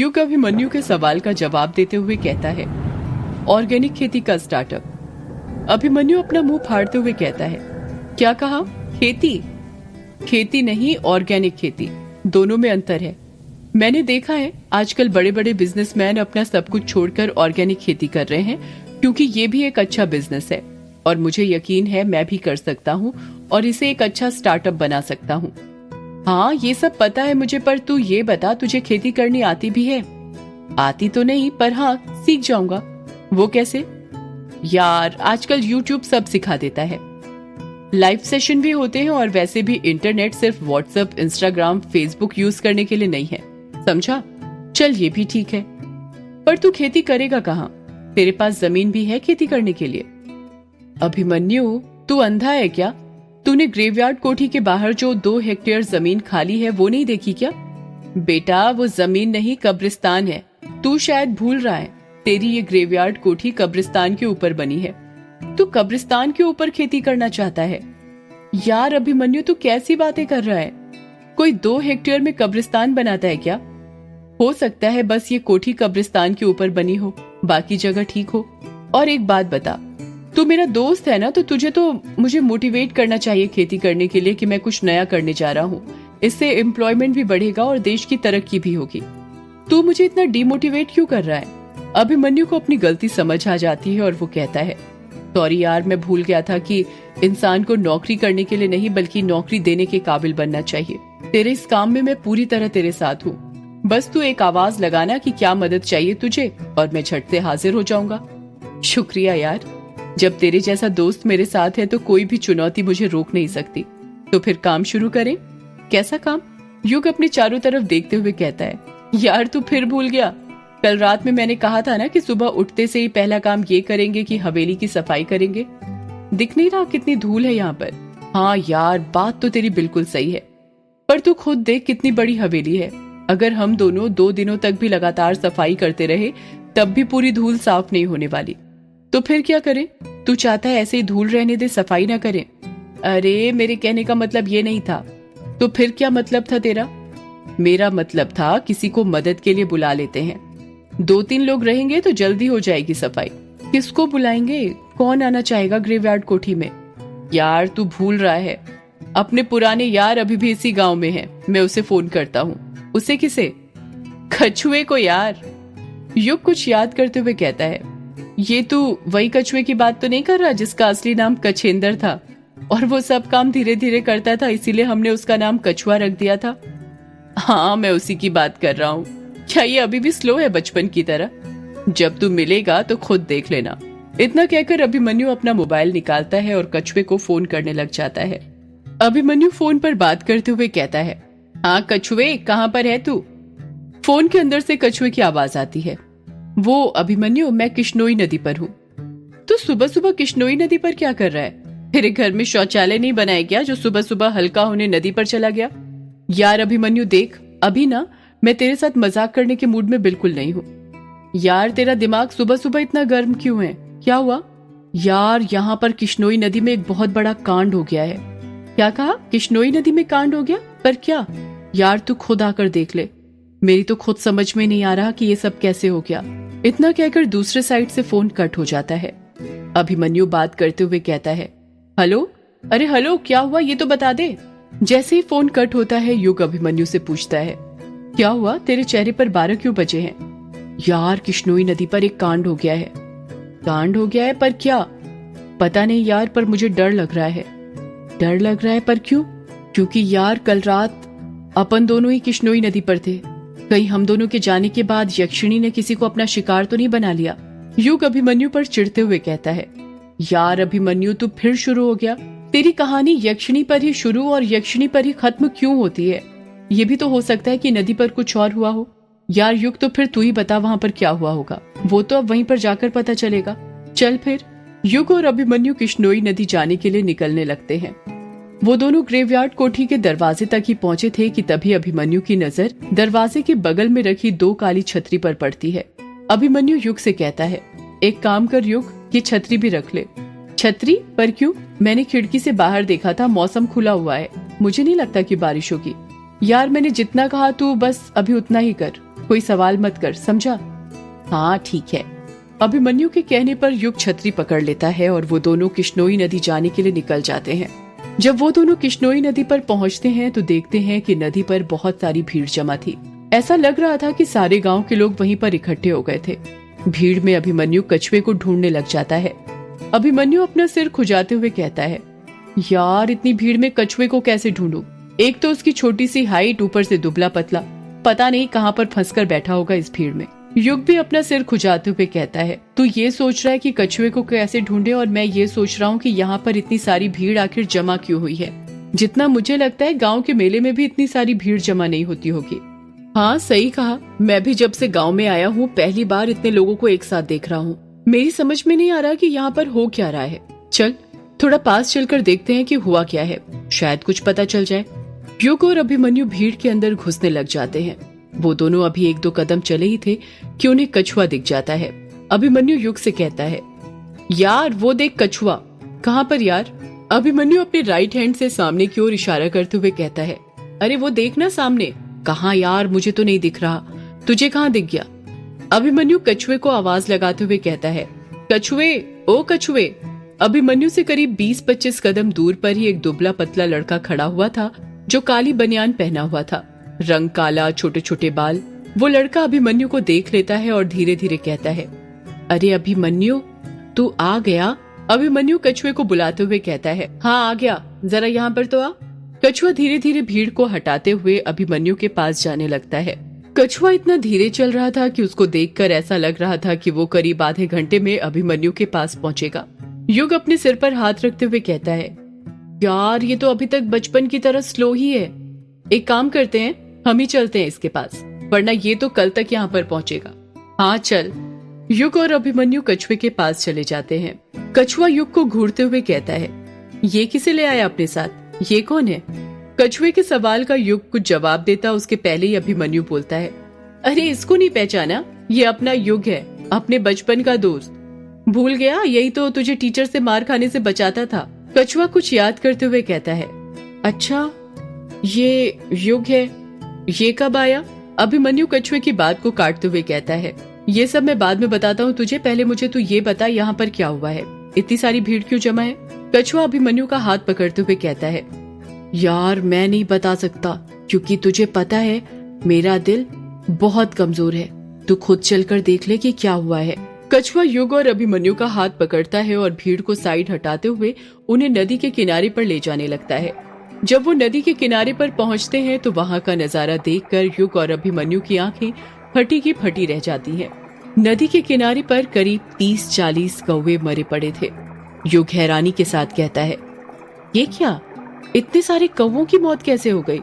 युग अभिमन्यु के सवाल का जवाब देते हुए कहता है, ऑर्गेनिक खेती का स्टार्टअप। अभिमन्यु अपना मुंह फाड़ते हुए कहता है, क्या कहा? खेती? खेती नहीं, ऑर्गेनिक खेती। दोनों में अंतर है। मैंने देखा है आजकल बड़े बड़े बिजनेसमैन अपना सब कुछ छोड़कर ऑर्गेनिक खेती कर रहे हैं, क्योंकि ये भी एक अच्छा बिजनेस है और मुझे यकीन है मैं भी कर सकता हूँ और इसे एक अच्छा स्टार्टअप बना सकता हूँ। हाँ, ये सब पता है मुझे, पर तू ये बता, तुझे खेती करनी आती भी है? आती तो नहीं, पर हाँ सीख जाऊंगा। वो कैसे? यार, आजकल YouTube सब सिखा देता है। लाइव सेशन भी होते हैं और वैसे भी इंटरनेट सिर्फ व्हाट्सएप, इंस्टाग्राम, फेसबुक यूज करने के लिए नहीं है, समझा? चल ये भी ठीक है, पर तू खेती करेगा कहाँ? तेरे पास जमीन भी है खेती करने के लिए? अभिमन्यु, तू अंधा है क्या? तूने ग्रेवयार्ड कोठी के बाहर जो 2 हेक्टेयर जमीन खाली है वो नहीं देखी क्या? बेटा, वो जमीन नहीं, कब्रिस्तान है। तू शायद भूल रहा है, तेरी ये ग्रेवयार्ड कोठी कब्रिस्तान के ऊपर बनी है। तू कब्रिस्तान के ऊपर खेती करना चाहता है? यार अभिमन्यु, तू कैसी बातें कर रहा है? कोई 2 हेक्टेयर में कब्रिस्तान बनाता है क्या? हो सकता है बस ये कोठी कब्रिस्तान के ऊपर बनी हो, बाकी जगह ठीक हो। और एक बात बता, तू मेरा दोस्त है ना, तो तुझे तो मुझे मोटिवेट करना चाहिए खेती करने के लिए कि मैं कुछ नया करने जा रहा हूँ। इससे एम्प्लॉयमेंट भी बढ़ेगा और देश की तरक्की भी होगी। तू मुझे इतना डिमोटिवेट क्यों कर रहा है? अभिमन्यु को अपनी गलती समझ आ जाती है और वो कहता है, सॉरी यार, मैं भूल गया था कि इंसान को नौकरी करने के लिए नहीं बल्कि नौकरी देने के काबिल बनना चाहिए। तेरे इस काम में मैं पूरी तरह तेरे साथ हूँ। बस तू एक आवाज लगाना कि क्या मदद चाहिए तुझे और मैं झट से हाजिर हो जाऊंगा। शुक्रिया यार, जब तेरे जैसा दोस्त मेरे साथ है तो कोई भी चुनौती मुझे रोक नहीं सकती। तो फिर काम शुरू करें। कैसा काम? युग अपने चारों तरफ देखते हुए कहता है, यार तू फिर भूल गया? कल रात में मैंने कहा था ना कि सुबह उठते से ही पहला काम ये करेंगे कि हवेली की सफाई करेंगे। दिख नहीं रहा कितनी धूल है यहाँ पर? हाँ यार, बात तो तेरी बिल्कुल सही है, पर तू खुद देख कितनी बड़ी हवेली है। अगर हम दोनों 2 दिनों तक भी लगातार सफाई करते रहे तब भी पूरी धूल साफ नहीं होने वाली। तो फिर क्या करें? तू चाहता है ऐसे ही धूल रहने दे, सफाई ना करें? अरे, मेरे कहने का मतलब ये नहीं था। तो फिर क्या मतलब था तेरा? मेरा मतलब था किसी को मदद के लिए बुला लेते हैं। 2-3 लोग रहेंगे तो जल्दी हो जाएगी सफाई। किसको बुलाएंगे? कौन आना चाहेगा ग्रेवयार्ड कोठी में? यार तू भूल रहा है, अपने पुराने यार अभी भी इसी गांव में हैं। मैं उसे फोन करता हूँ। उसे किसे? कछुए को यार। युग कुछ याद करते हुए कहता है, ये तू वही कछुए की बात तो नहीं कर रहा जिसका असली नाम कछेंदर था और वो सब काम धीरे धीरे करता था, इसीलिए हमने उसका नाम कछुआ रख दिया था? हाँ, मैं उसी की बात कर रहा हूँ। क्या ये अभी भी स्लो है बचपन की तरह? जब तू मिलेगा तो खुद देख लेना। इतना कहकर अभिमन्यु अपना मोबाइल निकालता है और कछुए को फोन करने लग जाता है। अभिमन्यु फोन पर बात करते हुए कहता है, हाँ कछुए, कहाँ पर है तू? फोन के अंदर से कछुए की आवाज आती है, वो अभिमन्यु, मैं किश्नोई नदी पर हूँ। तू सुबह सुबह किश्नोई नदी पर क्या कर रहा है? तेरे घर में शौचालय नहीं बनाया गया जो सुबह सुबह हल्का होने नदी पर चला गया? यार अभिमन्यु देख, अभी ना मैं तेरे साथ मजाक करने के मूड में बिल्कुल नहीं हूँ। यार तेरा दिमाग सुबह सुबह इतना गर्म क्यों है? क्या हुआ? यार यहाँ पर किश्नोई नदी में एक बहुत बड़ा कांड हो गया है। क्या कहा? किश्नोई नदी में कांड हो गया? पर क्या? यार तू खुद आकर देख ले, मेरी तो खुद समझ में नहीं आ रहा कि ये सब कैसे हो गया। इतना कहकर दूसरे साइड से फोन कट हो जाता है। अभिमन्यु बात करते हुए कहता है, हेलो? अरे हेलो, क्या हुआ ये तो बता दे। जैसे ही फोन कट होता है युग अभिमन्यु से पूछता है, क्या हुआ, तेरे चेहरे पर 12 क्यों बजे हैं? यार किश्नोई नदी पर एक कांड हो गया है। कांड हो गया है? पर क्या? पता नहीं यार, पर मुझे डर लग रहा है। डर लग रहा है? पर क्यों? क्योंकि यार कल रात अपन दोनों ही किश्नोई नदी पर थे। कहीं हम दोनों के जाने के बाद यक्षिणी ने किसी को अपना शिकार तो नहीं बना लिया? युग अभिमन्यु पर चिढ़ते हुए कहता है, यार अभिमन्यु तू फिर शुरू हो गया। तेरी कहानी यक्षिणी पर ही शुरू और यक्षिणी पर ही खत्म क्यों होती है? ये भी तो हो सकता है कि नदी पर कुछ और हुआ हो। यार युग, तो फिर तू ही बता वहाँ पर क्या हुआ होगा। वो तो अब वहीं पर जाकर पता चलेगा। चल फिर। युग और अभिमन्यु किश्नोई नदी जाने के लिए निकलने लगते हैं। वो दोनों ग्रेवयार्ड कोठी के दरवाजे तक ही पहुंचे थे कि तभी अभिमन्यु की नजर दरवाजे के बगल में रखी 2 काली छतरी पर पड़ती है। अभिमन्यु युग से कहता है, एक काम कर युग, ये छतरी भी रख ले। छतरी? पर क्यों? मैंने खिड़की से बाहर देखा था, मौसम खुला हुआ है, मुझे नहीं लगता कि बारिश होगी। यार मैंने जितना कहा तू बस अभी उतना ही कर। कोई सवाल मत कर, समझा? हाँ ठीक है। अभिमन्यु के कहने पर युग छतरी पकड़ लेता है और वो दोनों किश्नोई नदी जाने के लिए निकल जाते हैं। जब वो दोनों किश्नोई नदी पर पहुंचते हैं तो देखते हैं कि नदी पर बहुत सारी भीड़ जमा थी। ऐसा लग रहा था कि सारे गांव के लोग वहीं पर इकट्ठे हो गए थे। भीड़ में अभिमन्यु कछुए को ढूंढने लग जाता है। अभिमन्यु अपना सिर खुजाते हुए कहता है, यार इतनी भीड़ में कछुए को कैसे ढूंढूं? एक तो उसकी छोटी सी हाइट, ऊपर से दुबला पतला, पता नहीं कहाँ पर फंसकर बैठा होगा इस भीड़ में। युग भी अपना सिर खुजाते हुए कहता है, तू ये सोच रहा है कि कछुए को कैसे ढूंढे और मैं ये सोच रहा हूँ कि यहाँ पर इतनी सारी भीड़ आखिर जमा क्यों हुई है। जितना मुझे लगता है गांव के मेले में भी इतनी सारी भीड़ जमा नहीं होती होगी। हाँ सही कहा, मैं भी जब से गांव में आया हूँ पहली बार इतने लोगों को एक साथ देख रहा हूँ। मेरी समझ में नहीं आ रहा कि यहाँ पर हो क्या रहा है। चल थोड़ा पास चलकर देखते हैं कि हुआ क्या है, शायद कुछ पता चल जाए। युग और अभिमन्यु भीड़ के अंदर घुसने लग जाते हैं। वो दोनों अभी 1-2 कदम चले ही थे कि उन्हें कछुआ दिख जाता है। अभिमन्यु युग से कहता है, यार वो देख कछुआ। कहाँ पर यार? अभिमन्यु अपने राइट हैंड से सामने की ओर इशारा करते हुए कहता है, अरे वो देखना सामने। कहाँ यार, मुझे तो नहीं दिख रहा, तुझे कहाँ दिख गया? अभिमन्यु कछुए को आवाज लगाते हुए कहता है, कछुए, ओ कछुए। अभिमन्यु से करीब 20-25 कदम दूर पर ही एक दुबला पतला लड़का खड़ा हुआ था जो काली बनियान पहना हुआ था, रंग काला, छोटे छोटे बाल। वो लड़का अभिमन्यु को देख लेता है और धीरे धीरे कहता है, अरे अभिमन्यु तू आ गया? अभिमन्यु कछुए को बुलाते हुए कहता है, हाँ आ गया, जरा यहाँ पर तो आ। कछुआ धीरे धीरे भीड़ को हटाते हुए अभिमन्यु के पास जाने लगता है। कछुआ इतना धीरे चल रहा था कि उसको देखकर ऐसा लग रहा था कि वो करीब आधे घंटे में अभिमन्यु के पास पहुंचेगा। युग अपने सिर पर हाथ रखते हुए कहता है, यार ये तो अभी तक बचपन की तरह स्लो ही है। एक काम करते हैं, हम ही चलते हैं इसके पास, वरना ये तो कल तक यहाँ पर पहुंचेगा। हाँ चल। युग और अभिमन्यु कछुए के पास चले जाते हैं। कछुआ युग को घूरते हुए कहता है, ये किसे ले आया अपने साथ? ये कौन है? कछुए के सवाल का युग कुछ जवाब देता उसके पहले ही अभिमन्यु बोलता है, अरे इसको नहीं पहचाना? ये अपना युग है, अपने बचपन का दोस्त। भूल गया? यही तो तुझे टीचर से मार खाने से बचाता था। कछुआ कुछ याद करते हुए कहता है, अच्छा ये युग है, ये कब आया? अभिमन्यु कछुए की बात को काटते हुए कहता है, ये सब मैं बाद में बताता हूँ तुझे, पहले मुझे तू ये बता यहाँ पर क्या हुआ है, इतनी सारी भीड़ क्यों जमा है? कछुआ अभिमन्यु का हाथ पकड़ते हुए कहता है, यार मैं नहीं बता सकता, क्योंकि तुझे पता है मेरा दिल बहुत कमजोर है, तू खुद चलकर देख ले कि क्या हुआ है। कछुआ युग और अभिमन्यु का हाथ पकड़ता है और भीड़ को साइड हटाते हुए उन्हें नदी के किनारे पर ले जाने लगता है। जब वो नदी के किनारे पर पहुंचते हैं तो वहाँ का नजारा देखकर युग और अभिमन्यु की आंखें फटी की फटी रह जाती हैं। नदी के किनारे पर करीब 30-40 कौवे मरे पड़े थे। युग हैरानी के साथ कहता है, ये क्या, इतने सारे कौवों की मौत कैसे हो गई?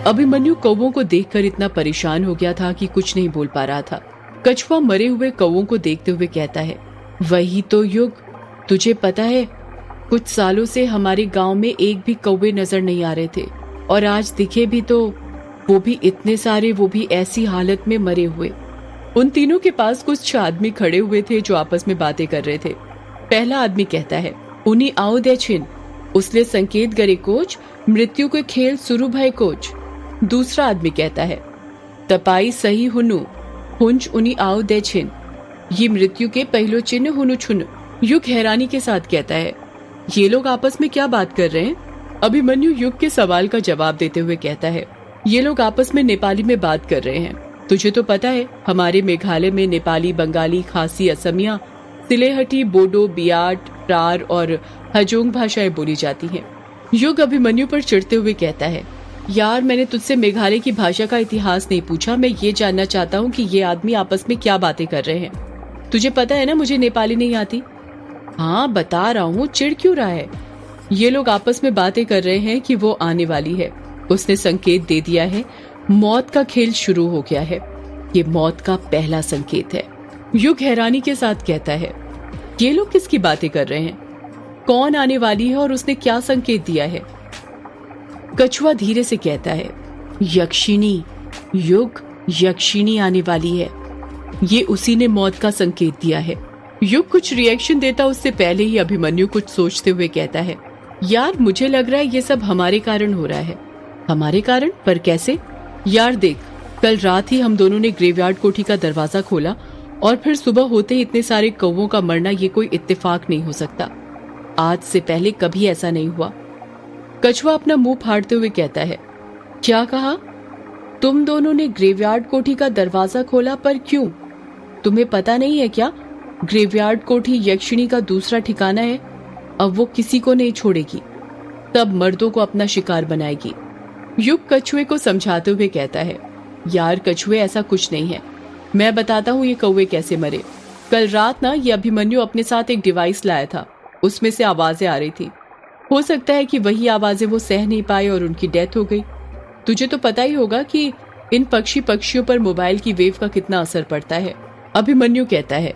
अभिमन्यु कौवों को देखकर इतना परेशान हो गया था कि कुछ नहीं बोल पा रहा था। कछुआ मरे हुए कौवों को देखते हुए कहता है, वही तो युग, तुझे पता है कुछ सालों से हमारे गांव में एक भी कौवे नजर नहीं आ रहे थे, और आज दिखे भी तो वो भी इतने सारे, वो भी ऐसी हालत में मरे हुए। उन तीनों के पास कुछ आदमी खड़े हुए थे जो आपस में बातें कर रहे थे। पहला आदमी कहता है, उन्हीं आओ दे छिन, उसने संकेत करे कोच, मृत्यु के खेल शुरू भय कोच। दूसरा आदमी कहता है, तपाई सही हुनु, हुंज उन्हीं आओ दे छिन, ये मृत्यु के पहलो चिन्ह हुनु छुन। युग हैरानी के साथ कहता है, ये लोग आपस में क्या बात कर रहे हैं? अभिमन्यु युग के सवाल का जवाब देते हुए कहता है, ये लोग आपस में नेपाली में बात कर रहे हैं। तुझे तो पता है हमारे मेघालय में नेपाली, बंगाली, खासी, असमिया, सिलेहटी, बोडो, बियाट, प्रार और हजोंग भाषाएं बोली जाती हैं। युग अभिमन्यु पर चिढ़ते हुए कहता है, यार मैंने तुझसे मेघालय की भाषा का इतिहास नहीं पूछा, मैं ये जानना चाहता हूँ कि ये आदमी आपस में क्या बातें कर रहे हैं। तुझे पता है ना मुझे नेपाली नहीं आती। हाँ बता रहा हूँ, चिढ़ क्यों रहा है? ये लोग आपस में बातें कर रहे हैं कि वो आने वाली है, उसने संकेत दे दिया है, मौत का खेल शुरू हो गया है, ये मौत का पहला संकेत है। युग हैरानी के साथ कहता है, ये लोग किसकी बातें कर रहे हैं? कौन आने वाली है और उसने क्या संकेत दिया है? कछुआ धीरे से कहता है, यक्षिणी, युग यक्षिणी आने वाली है, ये उसी ने मौत का संकेत दिया है। युग कुछ रिएक्शन देता उससे पहले ही अभिमन्यु कुछ सोचते हुए कहता है, यार मुझे लग रहा है ये सब हमारे कारण हो रहा है। हमारे कारण? पर कैसे? यार देख, कल रात ही हम दोनों ने ग्रेवयार्ड कोठी का दरवाजा खोला और फिर सुबह होते ही इतने सारे कौवों का मरना ये कोई इत्तेफाक नहीं हो सकता। आज से पहले कभी ऐसा नहीं हुआ। कछुआ अपना मुंह फाड़ते हुए कहता है। क्या कहा? तुम दोनों ने ग्रेवयार्ड कोठी का दरवाजा खोला, पर क्यों? तुम्हें पता नहीं है क्या? ग्रेवयार्ड कोठी यक्षिणी का दूसरा ठिकाना है। अब वो किसी को नहीं छोड़ेगी, तब मर्दों को अपना शिकार बनाएगी। युग कछुए को समझाते हुए कहता है। यार कछुए, ऐसा कुछ नहीं है, मैं बताता हूँ ये कौवे कैसे मरे। कल रात ना ये अभिमन्यु अपने साथ एक डिवाइस लाया था, उसमें से आवाजें आ रही थी। हो सकता है कि वही आवाजें वो सह नहीं पाए और उनकी डेथ हो गई। तुझे तो पता ही होगा कि इन पक्षियों पर मोबाइल की वेव का कितना असर पड़ता है। अभिमन्यु कहता है।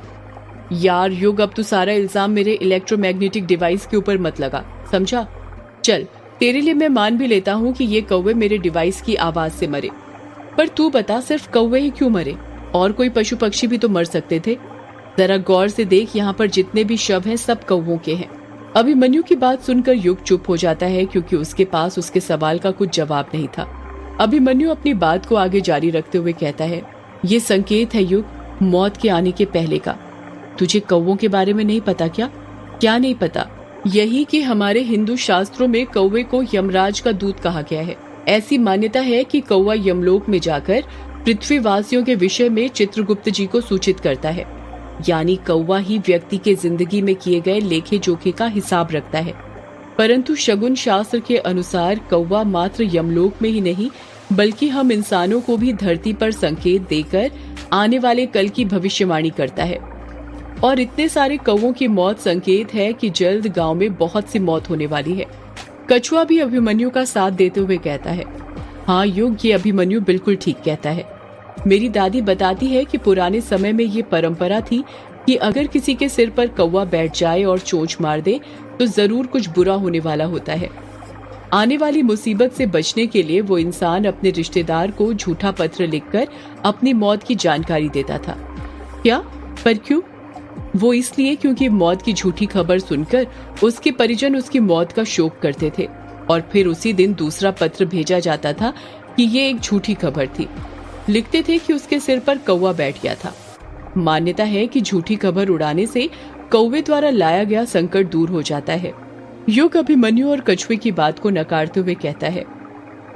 यार युग, अब तू सारा इल्जाम मेरे इलेक्ट्रोमैग्नेटिक डिवाइस के ऊपर मत लगा, समझा? चल, तेरे लिए मैं मान भी लेता हूँ कि ये कौवे मेरे डिवाइस की आवाज से मरे, पर तू बता, सिर्फ कौवे ही क्यों मरे? और कोई पशु पक्षी भी तो मर सकते थे। जरा गौर से देख, यहाँ पर जितने भी शव हैं सब कौवों के हैं। अभिमन्यु की बात सुनकर युग चुप हो जाता है, क्योंकि उसके पास उसके सवाल का कुछ जवाब नहीं था। अभिमन्यु अपनी बात को आगे जारी रखते हुए कहता है। ये संकेत है युग, मौत के आने के पहले का। तुझे कौवों के बारे में नहीं पता क्या? क्या नहीं पता? यही कि हमारे हिंदू शास्त्रों में कौवे को यमराज का दूत कहा गया है। ऐसी मान्यता है कि कौवा यमलोक में जाकर पृथ्वीवासियों के विषय में चित्रगुप्त जी को सूचित करता है। यानी कौवा ही व्यक्ति के जिंदगी में किए गए लेखे जोखे का हिसाब रखता है। परंतु शगुन शास्त्र के अनुसार कौवा मात्र यमलोक में ही नहीं, बल्कि हम इंसानों को भी धरती पर संकेत देकर आने वाले कल की भविष्यवाणी करता है। और इतने सारे कौवों की मौत संकेत है कि जल्द गांव में बहुत सी मौत होने वाली है। कछुआ भी अभिमन्यु का साथ देते हुए कहता है। हाँ युग, ये अभिमन्यु बिल्कुल ठीक कहता है। मेरी दादी बताती है कि पुराने समय में ये परंपरा थी कि अगर किसी के सिर पर कौवा बैठ जाए और चोंच मार दे तो जरूर कुछ बुरा होने वाला होता है। आने वाली मुसीबत से बचने के लिए वो इंसान अपने रिश्तेदार को झूठा पत्र लिखकर अपनी मौत की जानकारी देता था। क्या? पर क्यों? वो इसलिए क्योंकि मौत की झूठी खबर सुनकर उसके परिजन उसकी मौत का शोक करते थे और फिर उसी दिन दूसरा पत्र भेजा जाता था कि ये एक झूठी खबर थी। लिखते थे कि उसके सिर पर कौवा बैठ गया था। मान्यता है कि झूठी खबर उड़ाने से कौवे द्वारा लाया गया संकट दूर हो जाता है। युग अभिमन्यु और कछुए की बात को नकारते हुए कहता है।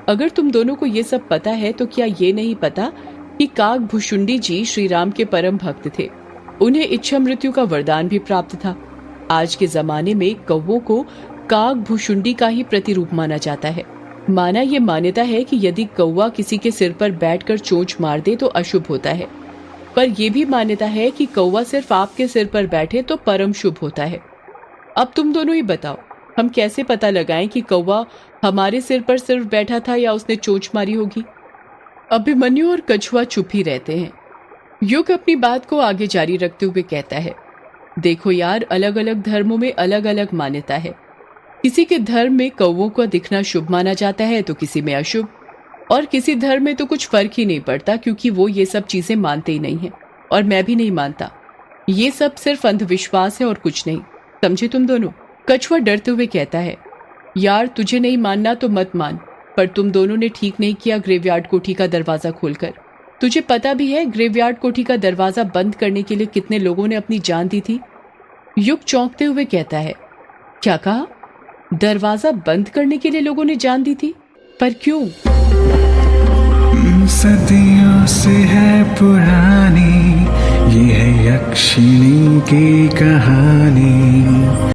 अगर तुम दोनों को ये सब पता है तो क्या ये नहीं पता कि काकभुशुंडी जी श्री राम के परम भक्त थे। उन्हें इच्छा मृत्यु का वरदान भी प्राप्त था। आज के जमाने में कौवों को काकभुशुंडी का ही प्रतिरूप माना जाता है। माना ये मान्यता है कि यदि कौवा किसी के सिर पर बैठकर चोंच मार दे तो अशुभ होता है, पर यह भी मान्यता है कि कौवा सिर्फ आपके सिर पर बैठे तो परम शुभ होता है। अब तुम दोनों ही बताओ, हम कैसे पता लगाएं कि कौवा हमारे सिर पर सिर्फ बैठा था या उसने चोंच मारी होगी? अभिमन्यु और कछुआ चुप ही रहते हैं। युग अपनी बात को आगे जारी रखते हुए कहता है। देखो यार, अलग अलग धर्मों में अलग अलग मान्यता है। किसी के धर्म में कौवों का दिखना शुभ माना जाता है तो किसी में अशुभ, और किसी धर्म में तो कुछ फर्क ही नहीं पड़ता, क्योंकि वो ये सब चीजें मानते ही नहीं है। और मैं भी नहीं मानता। ये सब सिर्फ अंधविश्वास है और कुछ नहीं, समझे तुम दोनों? कछुआ डरते हुए कहता है। यार तुझे नहीं मानना तो मत मान, पर तुम दोनों ने ठीक नहीं किया ग्रेवयार्ड कोठी का दरवाजा खोलकर। तुझे पता भी है ग्रेवयार्ड कोठी का दरवाजा बंद करने के लिए कितने लोगों ने अपनी जान दी थी? युग चौंकते हुए कहता है। क्या कहा? दरवाजा बंद करने के लिए लोगों ने जान दी थी? पर क्यों? सदियों से है पुरानी ये है यक्षिणी की कहानी।